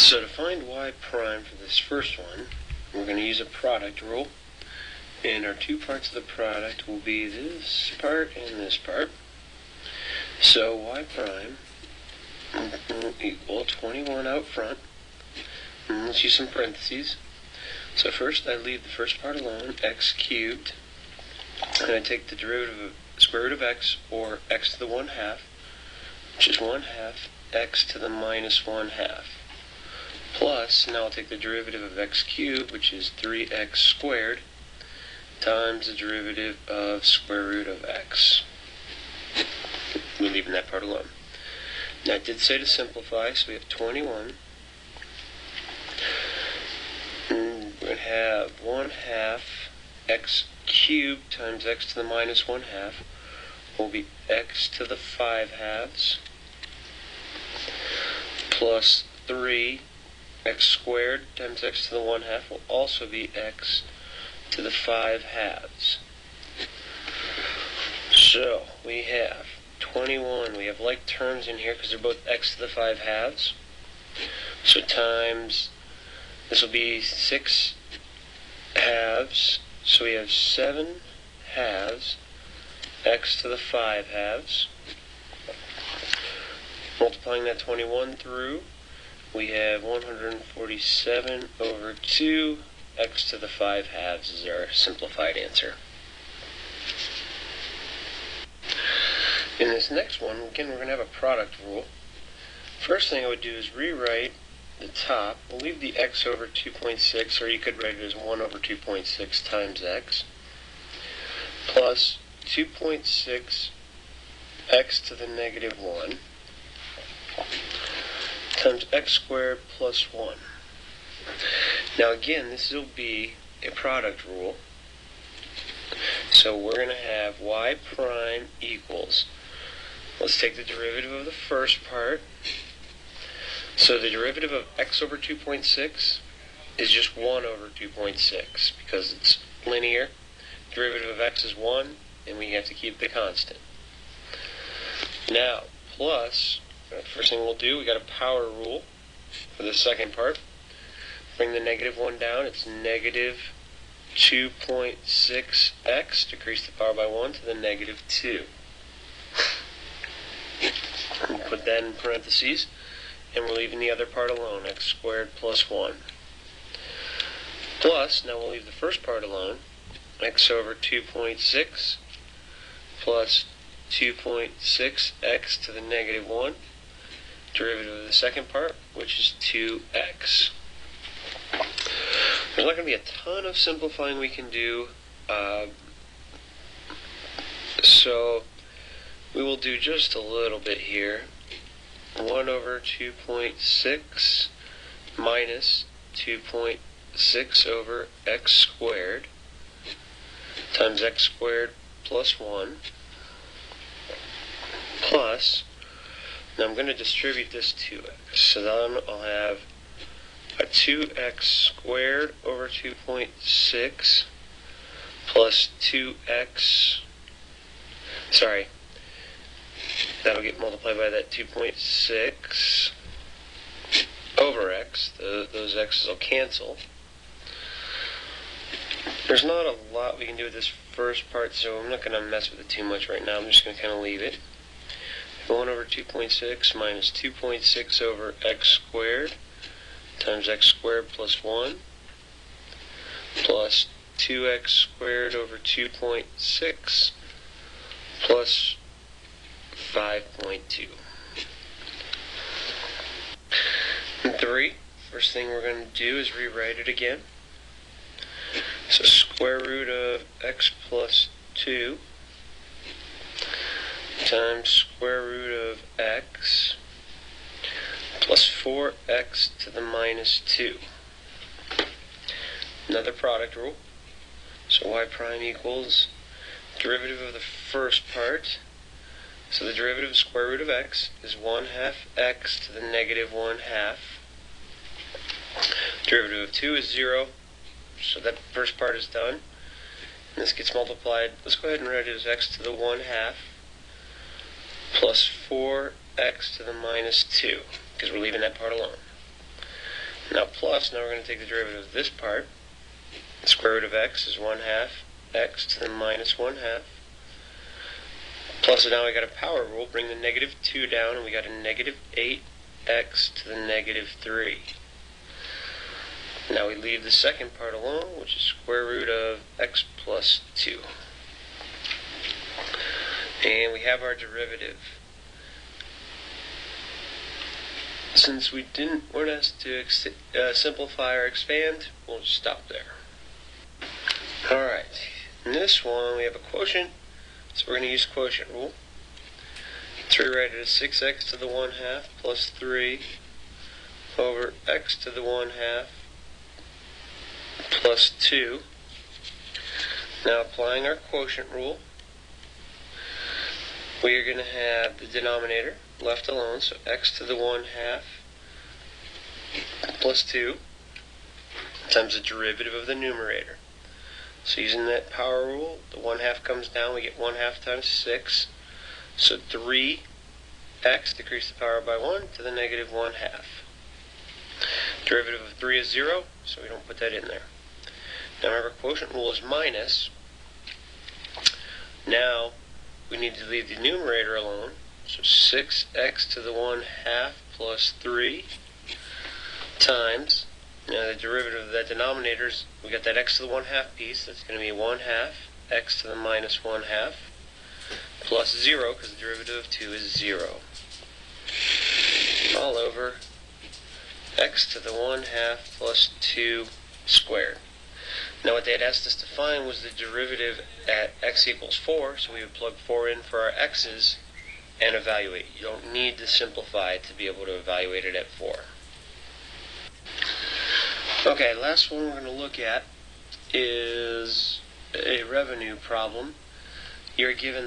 So to find y prime for this first one, we're going to use a product rule. And our two parts of the product will be this part and this part. So y prime will equal 21 out front. And let's use some parentheses. So first I leave the first part alone, x cubed. And I take the derivative of square root of x, or x to the 1/2, which is 1/2 x to the minus 1/2. Plus, now I'll take the derivative of x cubed, which is 3x squared, times the derivative of square root of x. We're leaving that part alone. Now I did say to simplify, so we have 21. And we're going to have 1/2 x cubed times x to the minus 1/2 will be x to the 5/2 plus 3 x squared times x to the 1/2 will also be x to the 5/2. So we have 21. We have like terms in here because they're both x to the 5/2. So times, this will be 6 halves. So we have 7 halves x to the 5/2. Multiplying that 21 through, we have 147 over 2 x to the 5/2 is our simplified answer. In this next one, again, we're going to have a product rule. First thing I would do is rewrite the top. We'll leave the x over 2.6, or you could write it as 1 over 2.6 times x, plus 2.6 x to the negative 1 times x squared plus 1. Now again, this will be a product rule. So we're going to have y prime equals, let's take the derivative of the first part. So the derivative of x over 2.6 is just 1 over 2.6 because it's linear. Derivative of x is 1, and we have to keep the constant. Now, plus, first thing we'll do, we got a power rule for the second part. Bring the negative 1 down, it's negative 2.6x, decrease the power by 1 to the negative 2. We'll put that in parentheses, and we're leaving the other part alone, x squared plus 1. Plus, now we'll leave the first part alone, x over 2.6 plus 2.6x to the negative 1, derivative of the second part, which is 2x. There's not going to be a ton of simplifying we can do, so we will do just a little bit here. 1 over 2.6 minus 2.6 over x squared times x squared plus 1 plus, now I'm going to distribute this 2x, so then I'll have a 2x squared over 2.6 plus 2x, sorry, that'll get multiplied by that 2.6 over x. Those x's will cancel. There's not a lot we can do with this first part, so I'm not going to mess with it too much right now. I'm just going to kind of leave it. 1 over 2.6 minus 2.6 over x squared times x squared plus 1 plus 2x squared over 2.6 plus 5.2. And 3, first thing we're going to do is rewrite it again. So square root of x plus 2 times square root of x plus 4x to the minus 2. Another product rule. So y prime equals derivative of the first part. So the derivative of square root of x is 1/2 x to the negative 1/2. Derivative of 2 is 0. So that first part is done. And this gets multiplied. Let's go ahead and write it as x to the 1/2 plus 4x to the minus 2, because we're leaving that part alone. Now plus, now we're going to take the derivative of this part. The square root of x is 1/2 x to the minus 1/2. Plus, now we got a power rule, bring the negative 2 down, and we got a negative 8x to the negative 3. Now we leave the second part alone, which is square root of x plus 2. And we have our derivative. Since we didn't want us to simplify or expand, we'll just stop there. Alright, in this one we have a quotient, so we're going to use quotient rule. To rewrite it as 6x to the 1/2 plus 3 over x to the 1/2 plus 2. Now applying our quotient rule, we are going to have the denominator left alone, so x to the 1/2 plus 2 times the derivative of the numerator. So using that power rule, the 1/2 comes down, we get 1/2 times 6. So 3x, decrease the power by 1 to the negative 1/2. Derivative of 3 is 0, so we don't put that in there. Now remember, quotient rule is minus. Now we need to leave the numerator alone. So 6x to the 1/2 plus 3 times, now the derivative of that denominator is, we got that x to the 1/2 piece, that's going to be 1/2 x to the minus 1/2 plus 0, because the derivative of 2 is 0. All over x to the 1/2 plus 2 squared. Now what they had asked us to find was the derivative at x equals 4, so we would plug 4 in for our x's and evaluate. You don't need to simplify to be able to evaluate it at 4. Okay, last one we're going to look at is a revenue problem. You're given